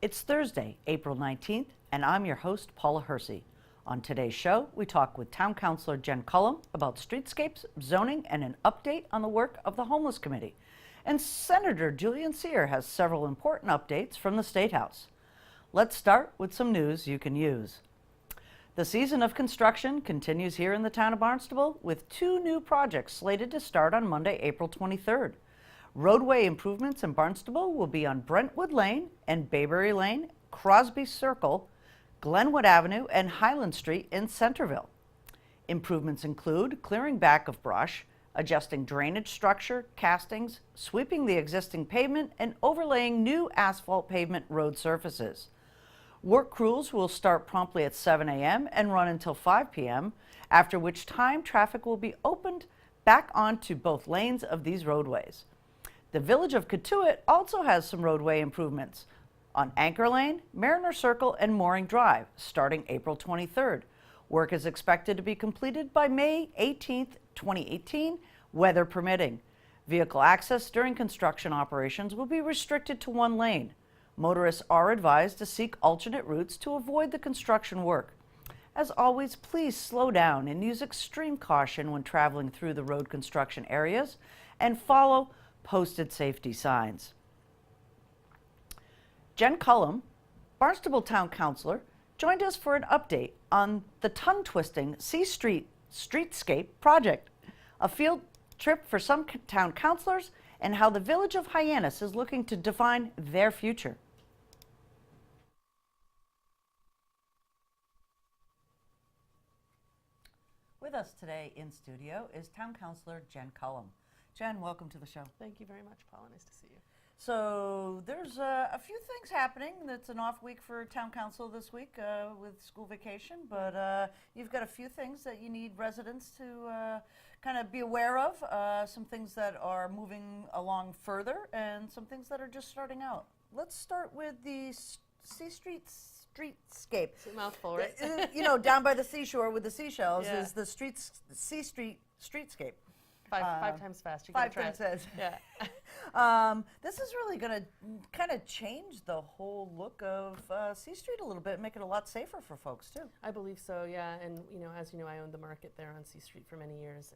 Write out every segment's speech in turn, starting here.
It's Thursday, April 19th, and I'm your host, Paula Hersey. On today's show, we talk with Town Councilor Jen Cullum about streetscapes, zoning, and an update on the work of the Homeless Committee. And Senator Julian Cyr has several important updates from the State House. Let's start with some news you can use. The season of construction continues here in the town of Barnstable with two new projects slated to start on Monday, April 23rd. Roadway improvements in Barnstable will be on Brentwood Lane and Bayberry Lane, Crosby Circle, Glenwood Avenue, and Highland Street in Centerville. Improvements include clearing back of brush, adjusting drainage structure, castings, sweeping the existing pavement, and overlaying new asphalt pavement road surfaces. Work crews will start promptly at 7 a.m. and run until 5 p.m., after which time traffic will be opened back onto both lanes of these roadways. The Village of Cotuit also has some roadway improvements on Anchor Lane, Mariner Circle, and Mooring Drive, starting April 23rd. Work is expected to be completed by May 18th, 2018, weather permitting. Vehicle access during construction operations will be restricted to one lane. Motorists are advised to seek alternate routes to avoid the construction work. As always, please slow down and use extreme caution when traveling through the road construction areas and follow posted safety signs. Jen Cullum, Barnstable Town Councilor, joined us for an update on the tongue-twisting C Street Streetscape project, a field trip for some town councilors, and how the Village of Hyannis is looking to define their future. With us today in studio is Town Councilor Jen Cullum. Jen, welcome to the show. Thank you very much, Paula. Nice to see you. So there's a few things happening. It's an off week for Town Council this week with school vacation, but you've got a few things that you need residents to kind of be aware of, some things that are moving along further and some things that are just starting out. Let's start with the C Street streetscape. It's a mouthful, right? You know, down by the seashore with the seashells Yeah. is the C Street streetscape. Five times fast. You Five gotta try times it. fast. Yeah. This is really going to kind of change the whole look of C Street a little bit, make it a lot safer for folks too. I believe so. Yeah. And as you know, I owned the market there on C Street for many years,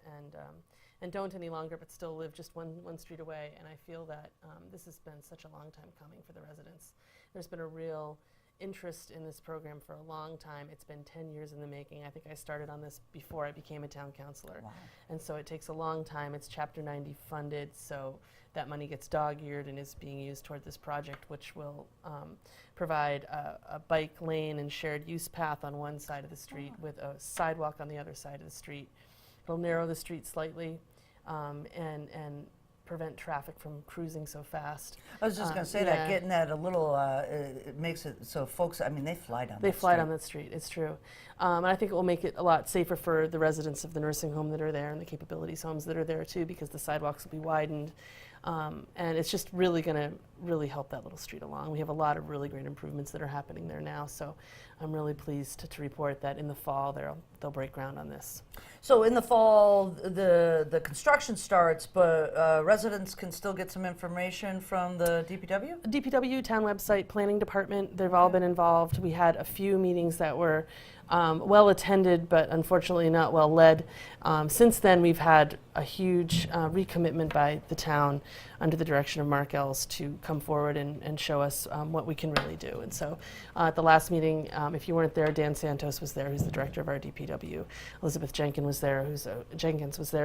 and don't any longer, but still live just one street away. And I feel that this has been such a long time coming for the residents. There's been a real interest in this program for a long time. It's been 10 years in the making. I think I started on this before I became a town councilor. Wow. And so it takes a long time. It's Chapter 90 funded, so that money gets dog-eared and is being used toward this project, which will provide a bike lane and shared use path on one side of the street with a sidewalk on the other side of the street. It'll narrow the street slightly and prevent traffic from cruising so fast. I was just going to say that, getting that a little, it makes it so folks, I mean, they fly down that street. They fly down that street, it's true. And I think it will make it a lot safer for the residents of the nursing home that are there and the capabilities homes that are there too, because the sidewalks will be widened. And it's just really going to really help that little street along. We have a lot of really great improvements that are happening there now, so I'm really pleased to report that in the fall they'll break ground on this. So in the fall, the construction starts, but residents can still get some information from the DPW? DPW, town website, planning department, they've all been involved. We had a few meetings that were well attended, but unfortunately not well led. Since then, we've had a huge recommitment by the town under the direction of Mark Ells to come forward and show us what we can really do. And so at the last meeting, if you weren't there, Dan Santos was there, who's the director of our DPW. Elizabeth Jenkins was there,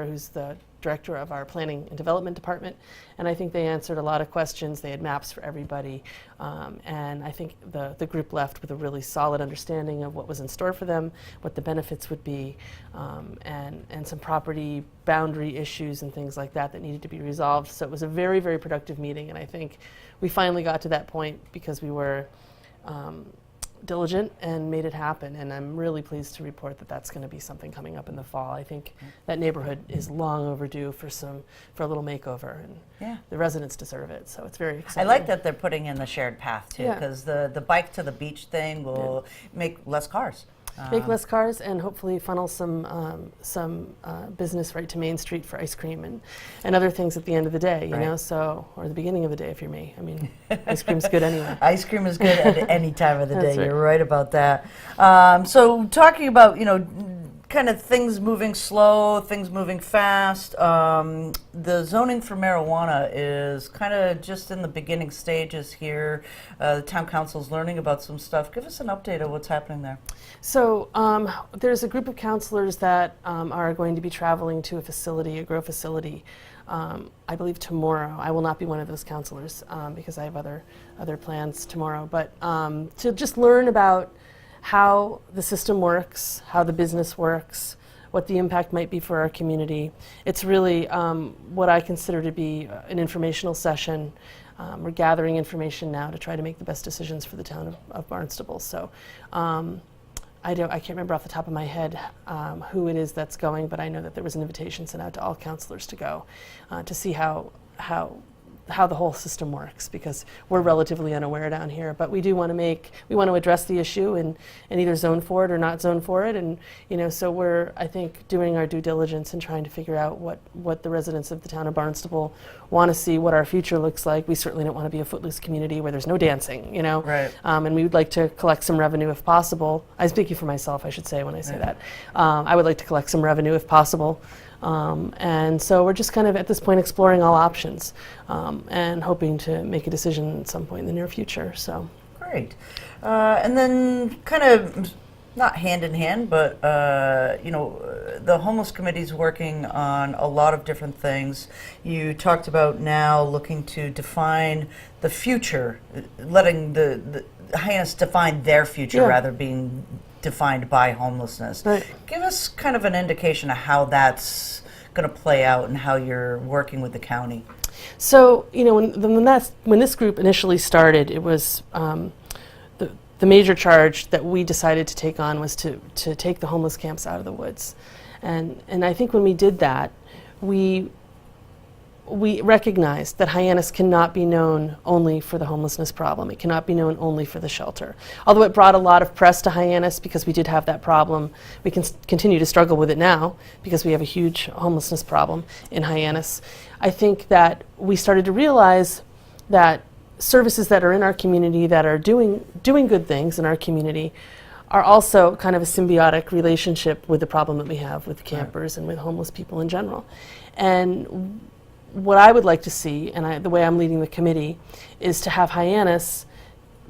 who's the director of our planning and development department. And I think they answered a lot of questions. They had maps for everybody. And I think the group left with a really solid understanding of what was in store for them, what the benefits would be, and some property boundary issues and things like that needed to be resolved. So it was a very, very productive meeting, and I think we finally got to that point because we were diligent and made it happen, and I'm really pleased to report that that's going to be something coming up in the fall. I think that neighborhood is long overdue for a little makeover, and the residents deserve it, so it's very exciting. I like that they're putting in the shared path too, because the bike to the beach thing will make less cars. Make less cars and hopefully funnel some business right to Main Street for ice cream and other things at the end of the day, you know, so, or the beginning of the day if you're me. I mean, ice cream's good anyway. Ice cream is good at any time of the day. That's right. You're right about that. So talking about, kind of things moving slow, things moving fast. The zoning for marijuana is kind of just in the beginning stages here. The town council's learning about some stuff. Give us an update of what's happening there. So there's a group of counselors that are going to be traveling to a grow facility, I believe tomorrow. I will not be one of those counselors because I have other plans tomorrow. But to just learn about how the system works, how the business works, what the impact might be for our community. It's really what I consider to be an informational session. We're gathering information now to try to make the best decisions for the town of Barnstable. So I can't remember off the top of my head who it is that's going, but I know that there was an invitation sent out to all counselors to go to see how the whole system works, because we're relatively unaware down here. But we do want to address the issue and either zone for it or not zone for it. And so we're, I think, doing our due diligence and trying to figure out what the residents of the town of Barnstable want to see, what our future looks like. We certainly don't want to be a footloose community where there's no dancing, Right. And we would like to collect some revenue if possible. I'm speaking for myself, I should say, when I say that. I would like to collect some revenue if possible. And so we're just kind of at this point exploring all options and hoping to make a decision at some point in the near future. So Great. And then kind of not hand in hand, but the homeless committee is working on a lot of different things. You talked about now looking to define the future, letting the Hyannis define their future rather being defined by homelessness. Right. Give us kind of an indication of how that's going to play out and how you're working with the county. So, when this group initially started, it was the major charge that we decided to take on was to take the homeless camps out of the woods. And I think when we did that, we recognized that Hyannis cannot be known only for the homelessness problem. It cannot be known only for the shelter. Although it brought a lot of press to Hyannis because we did have that problem, we can continue to struggle with it now because we have a huge homelessness problem in Hyannis. I think that we started to realize that services that are in our community that are doing good things in our community are also kind of a symbiotic relationship with the problem that we have with campers and with homeless people in general. And what I would like to see, and the way I'm leading the committee, is to have Hyannis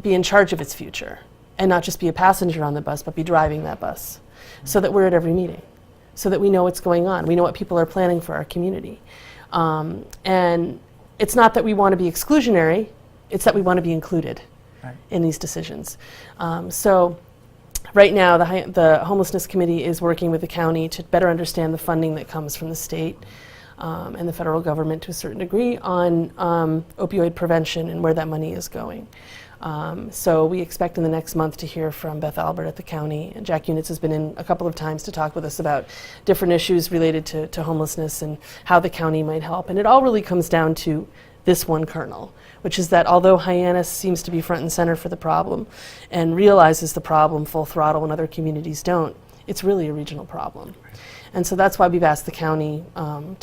be in charge of its future and not just be a passenger on the bus, but be driving that bus so that we're at every meeting, so that we know what's going on. We know what people are planning for our community. And it's not that we want to be exclusionary, it's that we want to be included in these decisions. So right now, the Homelessness Committee is working with the county to better understand the funding that comes from the state and the federal government to a certain degree on opioid prevention and where that money is going. So we expect in the next month to hear from Beth Albert at the county. And Jack Units has been in a couple of times to talk with us about different issues related to homelessness and how the county might help. And it all really comes down to this one kernel, which is that although Hyannis seems to be front and center for the problem and realizes the problem full throttle when other communities don't, it's really a regional problem. And so that's why we've asked the county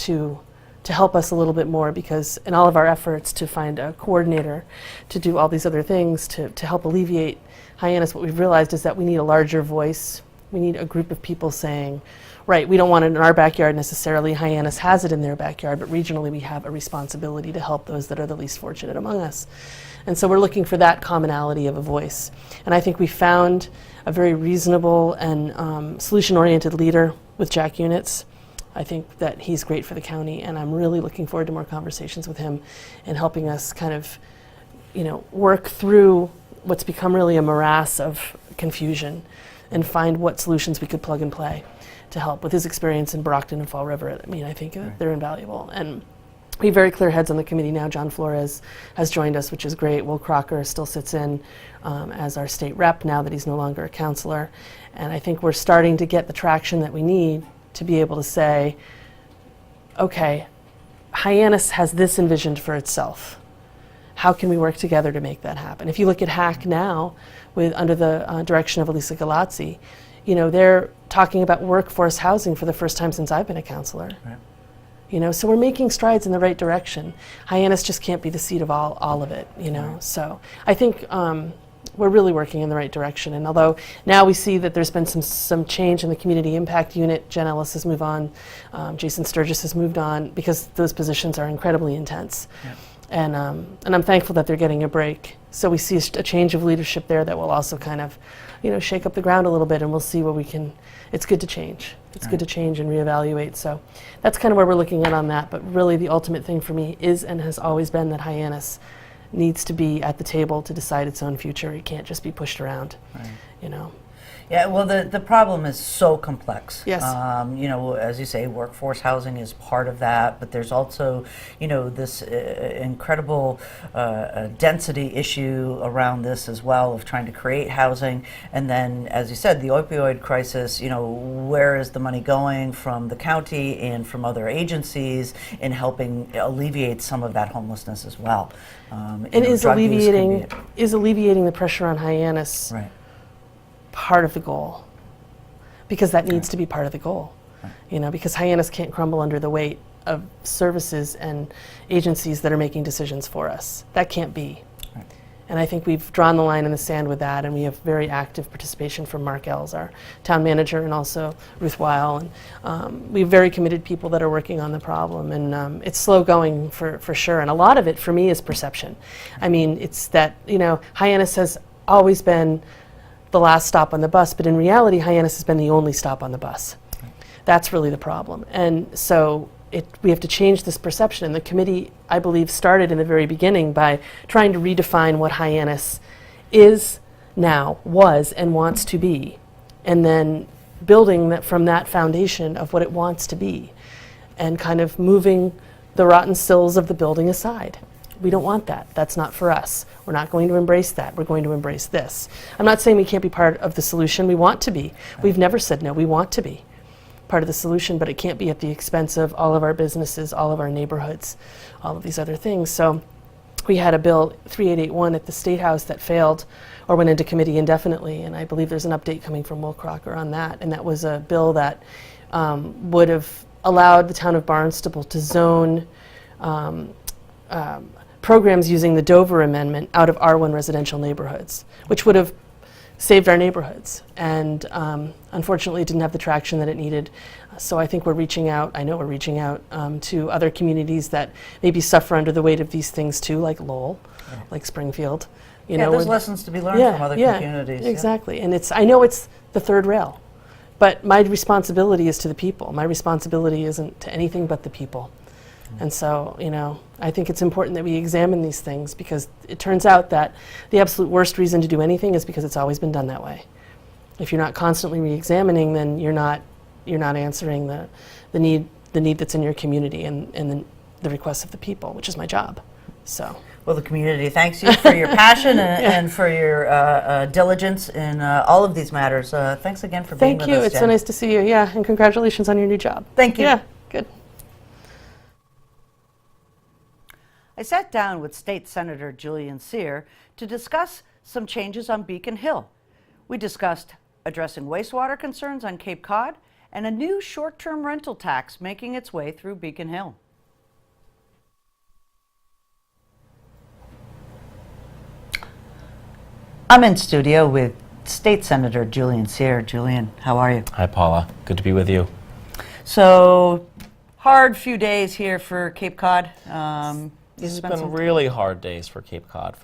to help us a little bit more, because in all of our efforts to find a coordinator to do all these other things to help alleviate Hyannis, what we've realized is that we need a larger voice. We need a group of people saying, right, we don't want it in our backyard necessarily. Hyannis has it in their backyard, but regionally we have a responsibility to help those that are the least fortunate among us. And so we're looking for that commonality of a voice. And I think we found a very reasonable and solution-oriented leader with Jack Units. I think that he's great for the county, and I'm really looking forward to more conversations with him and helping us kind of, work through what's become really a morass of confusion and find what solutions we could plug and play to help. With his experience in Brockton and Fall River, I think they're invaluable. And we have very clear heads on the committee now. John Flores has joined us, which is great. Will Crocker still sits in as our state rep now that he's no longer a counselor. And I think we're starting to get the traction that we need to be able to say, okay, Hyannis has this envisioned for itself. How can we work together to make that happen? If you look at HAC now, under the direction of Elisa Galazzi, they're talking about workforce housing for the first time since I've been a counselor. Right. So we're making strides in the right direction. Hyannis just can't be the seat of all of it, Right. So I think we're really working in the right direction. And although now we see that there's been some change in the community impact unit, Jen Ellis has moved on, Jason Sturgis has moved on, because those positions are incredibly intense. Yeah. And I'm thankful that they're getting a break. So we see a change of leadership there that will also kind of, shake up the ground a little bit, and we'll see where we can. It's good to change. It's good to change and reevaluate. So that's kind of where we're looking at on that. But really, the ultimate thing for me is and has always been that Hyannis needs to be at the table to decide its own future. It can't just be pushed around. Right. Yeah, well, the problem is so complex. Yes. As you say, workforce housing is part of that, but there's also, this incredible density issue around this as well, of trying to create housing. And then, as you said, the opioid crisis, where is the money going from the county and from other agencies in helping alleviate some of that homelessness as well? And is alleviating the pressure on Hyannis Right. part of the goal? Because that needs to be part of the goal. Right. Because Hyannis can't crumble under the weight of services and agencies that are making decisions for us. That can't be. Right. And I think we've drawn the line in the sand with that, and we have very active participation from Mark Ells, our town manager, and also Ruth Weil. And we have very committed people that are working on the problem. And it's slow going for sure. And a lot of it, for me, is perception. I mean, it's that, Hyannis has always been the last stop on the bus, but in reality, Hyannis has been the only stop on the bus. That's really the problem. And so we have to change this perception. And the committee, I believe, started in the very beginning by trying to redefine what Hyannis is now, was, and wants to be, and then building that from that foundation of what it wants to be, and kind of moving the rotten sills of the building aside. We don't want that. That's not for us. We're not going to embrace that. We're going to embrace this. I'm not saying we can't be part of the solution. We want to be. We've never said no. We want to be part of the solution, but it can't be at the expense of all of our businesses, all of our neighborhoods, all of these other things. So we had a bill 3881 at the State House that failed or went into committee indefinitely, and I believe there's an update coming from Will Crocker on that. And that was a bill that would have allowed the town of Barnstable to zone programs using the Dover Amendment out of R1 residential neighborhoods, which would have saved our neighborhoods. And unfortunately, it didn't have the traction that it needed. So I think we're reaching out, to other communities that maybe suffer under the weight of these things too, like Lowell, like Springfield. There's lessons to be learned from other communities. Exactly. And I know it's the third rail, but my responsibility is to the people. My responsibility isn't to anything but the people. And so, I think it's important that we examine these things, because it turns out that the absolute worst reason to do anything is because it's always been done that way. If you're not constantly re-examining, then you're not answering the need that's in your community and the requests of the people, which is my job. So. Well, the community thanks you for your passion and for your diligence in all of these matters. Thanks again for being with us, Thank you. It's Jen. so nice to see you. Yeah, and congratulations on your new job. Thank you. Yeah, good. I sat down with State Senator Julian Cyr to discuss some changes on Beacon Hill. We discussed addressing wastewater concerns on Cape Cod and a new short-term rental tax making its way through Beacon Hill. I'm in studio with State Senator Julian Cyr. Julian, how are you? Hi, Paula. Good to be with you. So, hard few days here for Cape Cod. These have been really hard days for Cape Cod.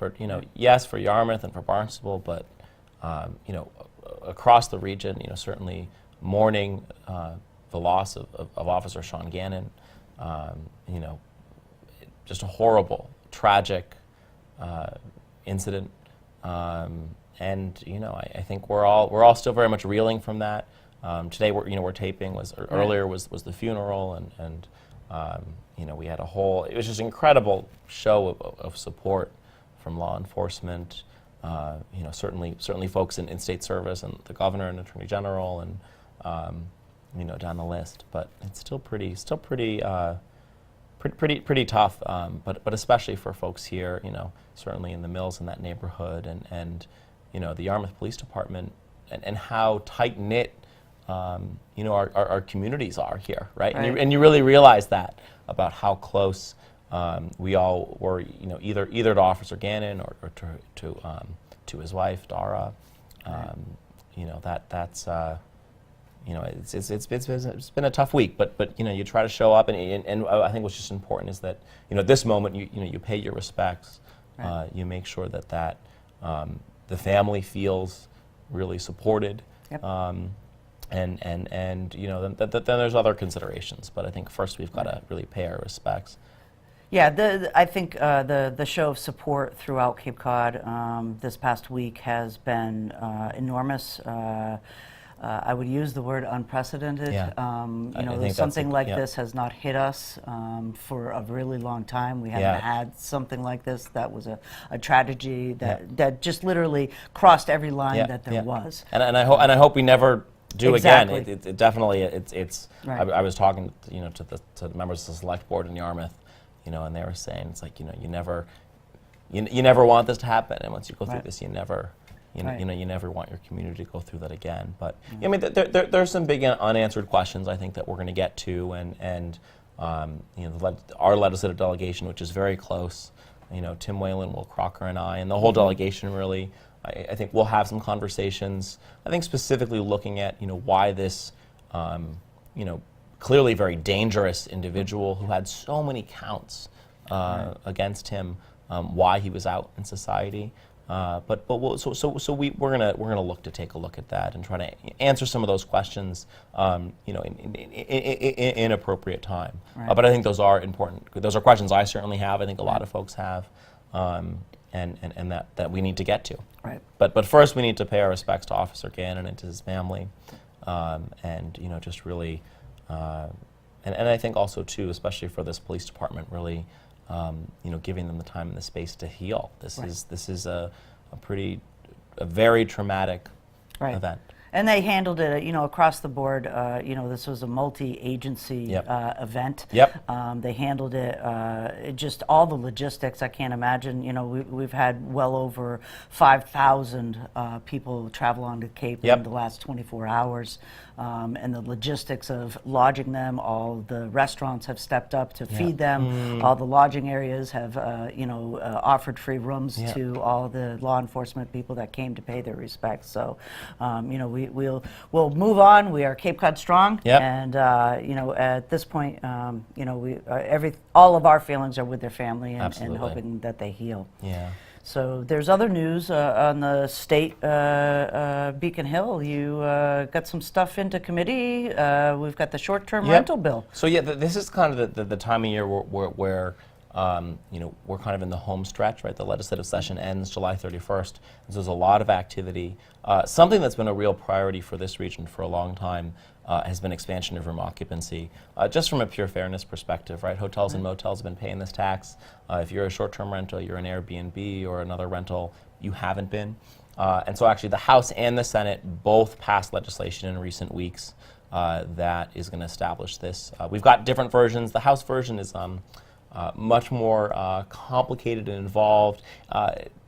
Yes, for Yarmouth and for Barnstable, but across the region, certainly mourning the loss of Officer Sean Gannon. Just a horrible, tragic incident. And I think we're all still very much reeling from that. Today we're taping earlier was the funeral, and we had it was just an incredible show of support from law enforcement, certainly folks in state service and the governor and attorney general, and down the list. But it's still pretty tough. But especially for folks here, certainly in the Mills in that neighborhood, and the Yarmouth Police Department and how tight knit our communities are here, right? Right. And you really realize that about how close we all were, either to Officer Gannon or to his wife Dara. That's it's been a tough week, but you try to show up, and I think what's just important is that at this moment you pay your respects, Right. you make sure that the family feels really supported. Yep. And then there's other considerations, but I think first we've got to really pay our respects. Yeah, I think the show of support throughout Cape Cod this past week has been enormous. I would use the word unprecedented. Yeah. I think Something like yeah. this has not hit us for a really long time. We haven't Yeah. had something like this. That was a tragedy that just literally crossed every line Yeah, that there yeah. was. And I hope we never do Exactly. again. It definitely it's. Right. I was talking to the members of the select board in Yarmouth, and they were saying it's like you never want this to happen, and once you go through Right. this, you never. Right. You never want your community to go through that again. But I mean, there's some big unanswered questions I think that we're going to get to, and our legislative delegation, which is very close. Tim Whalen, Will Crocker, and I, and the whole delegation really. I think we'll have some conversations. I think specifically looking at why this clearly very dangerous individual who had so many counts against him, why he was out in society. But we're gonna look to take a look at that and try to answer some of those questions, in appropriate time. Right. But I think those are important. Those are questions I certainly have. I think a lot of folks have, and that we need to get to. Right. But first we need to pay our respects to Officer Gannon and to his family, and just really, and I think also too, especially for this police department, really. Giving them the time and the space to heal. This is a very traumatic Right. event. And they handled it, across the board. This was a multi-agency Yep. event. Yep. They handled it, just all the logistics. I can't imagine. We've had well over 5,000 people travel onto Cape Yep. in the last 24 hours. And the logistics of lodging them, all the restaurants have stepped up to feed them. All the lodging areas have, offered free rooms Yeah. to all the law enforcement people that came to pay their respects. So, we'll move on. We are Cape Cod strong, Yep. and at this point, all of our feelings are with their family and Absolutely. hoping that they heal. Yeah. So there's other news on the state Beacon Hill. You got some stuff into committee. We've got the short-term Yep. rental bill. So yeah, this is kind of the time of year where we're kind of in the home stretch, right? The legislative session ends July 31st, and so there's a lot of activity. Something that's been a real priority for this region for a long time has been expansion of room occupancy, just from a pure fairness perspective, right? Hotels and motels have been paying this tax. If you're a short-term rental, you're an Airbnb or another rental, you haven't been. And so actually the House and the Senate both passed legislation in recent weeks that is going to establish this. We've got different versions. The House version is much more complicated and involved.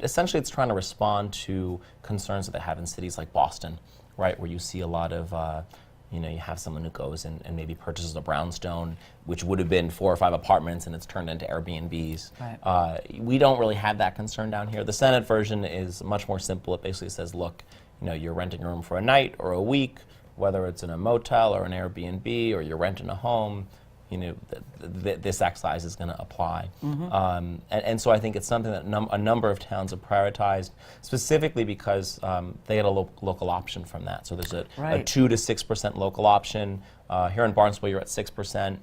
Essentially, it's trying to respond to concerns that they have in cities like Boston, right, where you see a lot of, you have someone who goes and maybe purchases a brownstone, which would have been 4 or 5 apartments, and it's turned into Airbnbs. Right. We don't really have that concern down here. The Senate version is much more simple. It basically says, look, you're renting a room for a night or a week, whether it's in a motel or an Airbnb, or you're renting a home, this excise is going to apply. And so I think it's something that a number of towns have prioritized, specifically because they get a local option from that. So there's a 2 to 6% local option. Here in Barnstable, you're at 6%.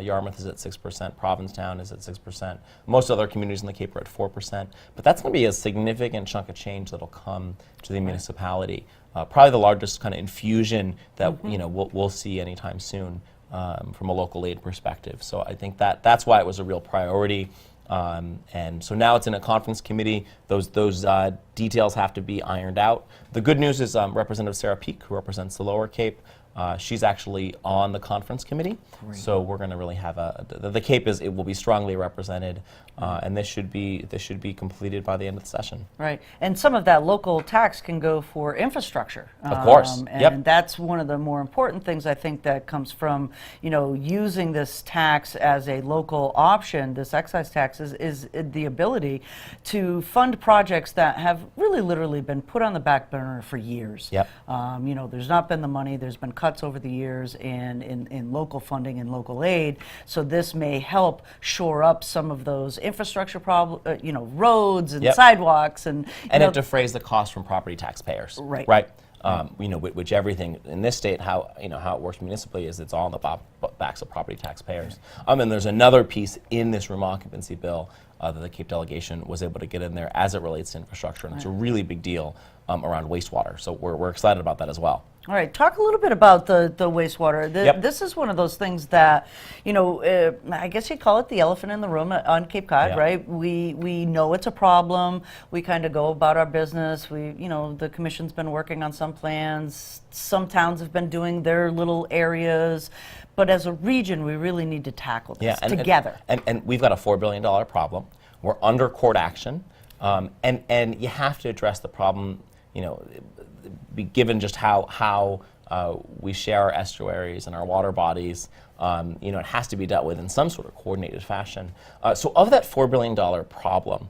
Yarmouth is at 6%. Provincetown is at 6%. Most other communities in the Cape are at 4%. But that's going to be a significant chunk of change that'll come to the municipality. Probably the largest kind of infusion that we'll see anytime soon. From a local aid perspective. So I think that's why it was a real priority. And so now it's in a conference committee. Those details have to be ironed out. The good news is Representative Sarah Peak, who represents the Lower Cape, She's actually on the conference committee, so we're going to really have the Cape it will be strongly represented, and this should be completed by the end of the session. Right, and some of that local tax can go for infrastructure. Of course, and that's one of the more important things I think that comes from using this tax as a local option. This excise tax is the ability to fund projects that have really literally been put on the back burner for years. Yep. There's not been the money. There's been cuts over the years in local funding and local aid. So this may help shore up some of those infrastructure roads and Yep. sidewalks and it defrays the cost from property taxpayers. Right. Right. Which everything in this state, how it works municipally is it's all on the backs of property taxpayers. And there's another piece in this room occupancy bill that the Cape delegation was able to get in there as it relates to infrastructure, and it's a really big deal around wastewater. So we're excited about that as well. All right, talk a little bit about the wastewater. Yep. This is one of those things that, I guess you'd call it the elephant in the room on Cape Cod, Yeah. right? We know it's a problem. We kind of go about our business. The commission's been working on some plans. Some towns have been doing their little areas. But as a region, we really need to tackle this together. And we've got a $4 billion problem. We're under court action. And you have to address the problem, given just how we share our estuaries and our water bodies, it has to be dealt with in some sort of coordinated fashion. So of that $4 billion problem,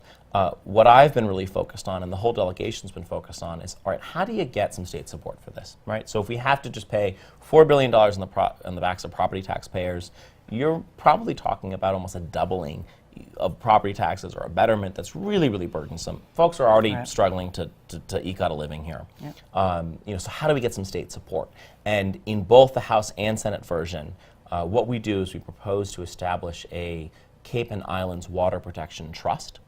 what I've been really focused on, and the whole delegation's been focused on, is, all right, how do you get some state support for this, right? So if we have to just pay $4 billion in the backs of property taxpayers, you're probably talking about almost a doubling of property taxes or a betterment that's really, really burdensome. Folks are already struggling to eke out a living here. Yep. So how do we get some state support? And in both the House and Senate version, what we do is we propose to establish a Cape and Islands Water Protection Trust.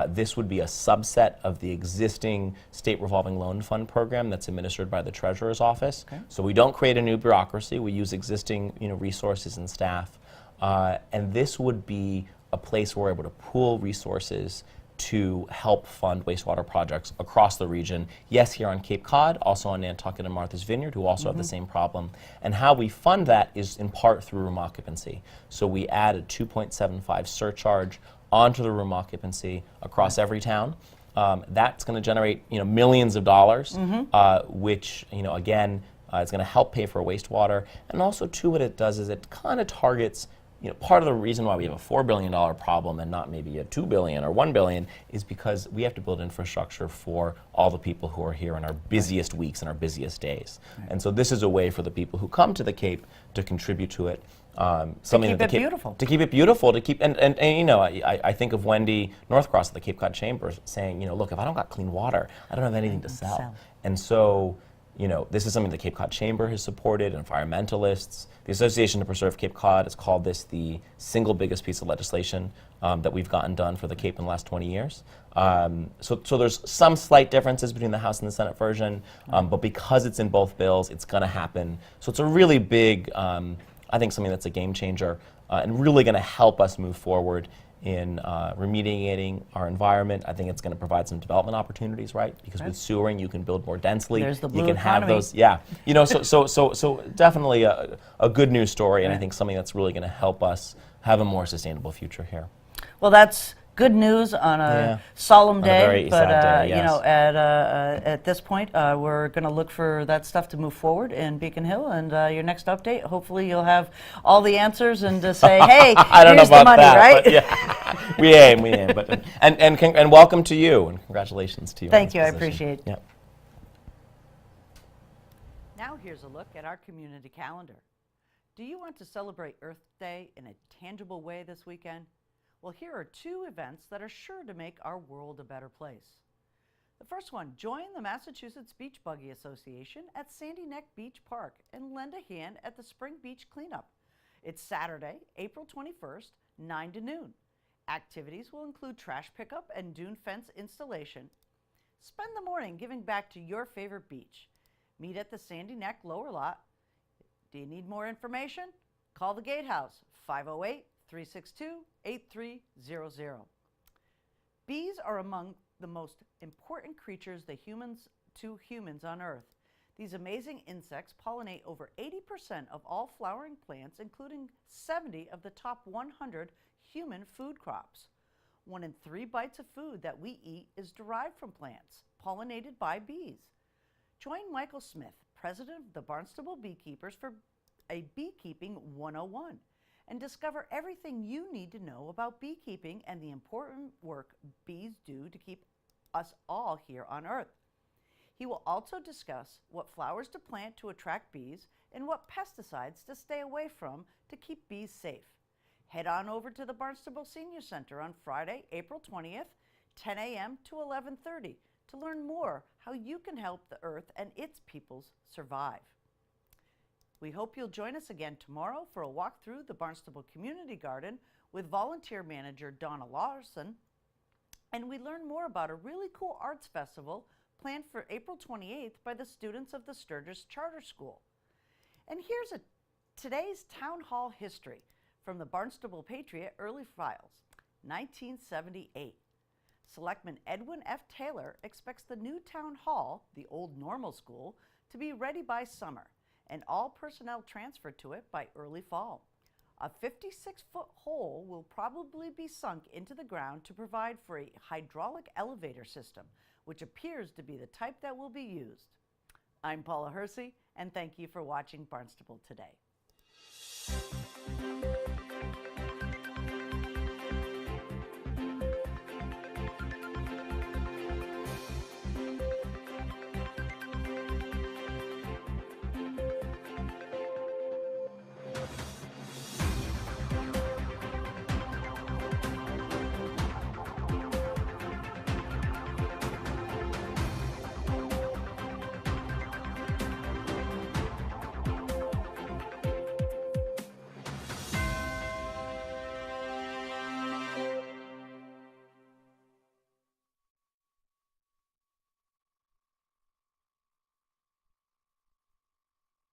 This would be a subset of the existing state revolving loan fund program that's administered by the Treasurer's Office. Okay. So we don't create a new bureaucracy. We use existing resources and staff. And this would be a place where we're able to pool resources to help fund wastewater projects across the region. Yes, here on Cape Cod, also on Nantucket and Martha's Vineyard, who also have the same problem. And how we fund that is in part through room occupancy. So we add a 2.75 surcharge onto the room occupancy across every town. That's going to generate millions of dollars, which again is going to help pay for wastewater. And also too, what it does is it kind of targets part of the reason why we have a $4 billion problem and not maybe a $2 billion or $1 billion is because we have to build infrastructure for all the people who are here in our busiest weeks and our busiest days. Right. And so this is a way for the people who come to the Cape to contribute to it. Something to keep it beautiful. To keep it beautiful, to keep, and I think of Wendy Northcross at the Cape Cod Chamber saying, look, if I don't got clean water, I don't have anything to sell. And so, this is something the Cape Cod Chamber has supported, environmentalists. The Association to Preserve Cape Cod has called this the single biggest piece of legislation that we've gotten done for the Cape in the last 20 years. So there's some slight differences between the House and the Senate version, but because it's in both bills, it's going to happen. So it's a really big, I think something that's a game changer and really going to help us move forward in remediating our environment. I think it's going to provide some development opportunities, right? Because with sewering, you can build more densely. There's the blue you can economy. have those, so definitely a good news story, and I think something that's really going to help us have a more sustainable future here. Well, that's good news on a solemn day, a very but sad day, yes. at this point, we're going to look for that stuff to move forward in Beacon Hill. And your next update, hopefully, you'll have all the answers and to say, "Hey, I don't here's know about the money," that, right? but yeah, we aim, but and welcome to you and congratulations to you. Thank you, I position. appreciate it. Yep. Now here's a look at our community calendar. Do you want to celebrate Earth Day in a tangible way this weekend? Well, here are two events that are sure to make our world a better place. The first one, join the Massachusetts Beach Buggy Association at Sandy Neck Beach Park and lend a hand at the Spring Beach Cleanup. It's Saturday, April 21st, 9 to noon. Activities will include trash pickup and dune fence installation. Spend the morning giving back to your favorite beach. Meet at the Sandy Neck lower lot. Do you need more information? Call the Gatehouse, 508-362-8300. Bees are among the most important creatures to humans on Earth. These amazing insects pollinate over 80% of all flowering plants, including 70 of the top 100 human food crops. 1 in 3 bites of food that we eat is derived from plants, pollinated by bees. Join Michael Smith, president of the Barnstable Beekeepers, for a Beekeeping 101 and discover everything you need to know about beekeeping and the important work bees do to keep us all here on Earth. He will also discuss what flowers to plant to attract bees and what pesticides to stay away from to keep bees safe. Head on over to the Barnstable Senior Center on Friday, April 20th, 10 a.m. to 11:30 to learn more how you can help the Earth and its peoples survive. We hope you'll join us again tomorrow for a walk through the Barnstable Community Garden with volunteer manager Donna Larson, and we learn more about a really cool arts festival planned for April 28th by the students of the Sturgis Charter School. And here's today's town hall history from the Barnstable Patriot Early Files, 1978. Selectman Edwin F. Taylor expects the new town hall, the old normal school, to be ready by summer, and all personnel transferred to it by early fall. A 56-foot hole will probably be sunk into the ground to provide for a hydraulic elevator system, which appears to be the type that will be used. I'm Paula Hersey, and thank you for watching Barnstable Today.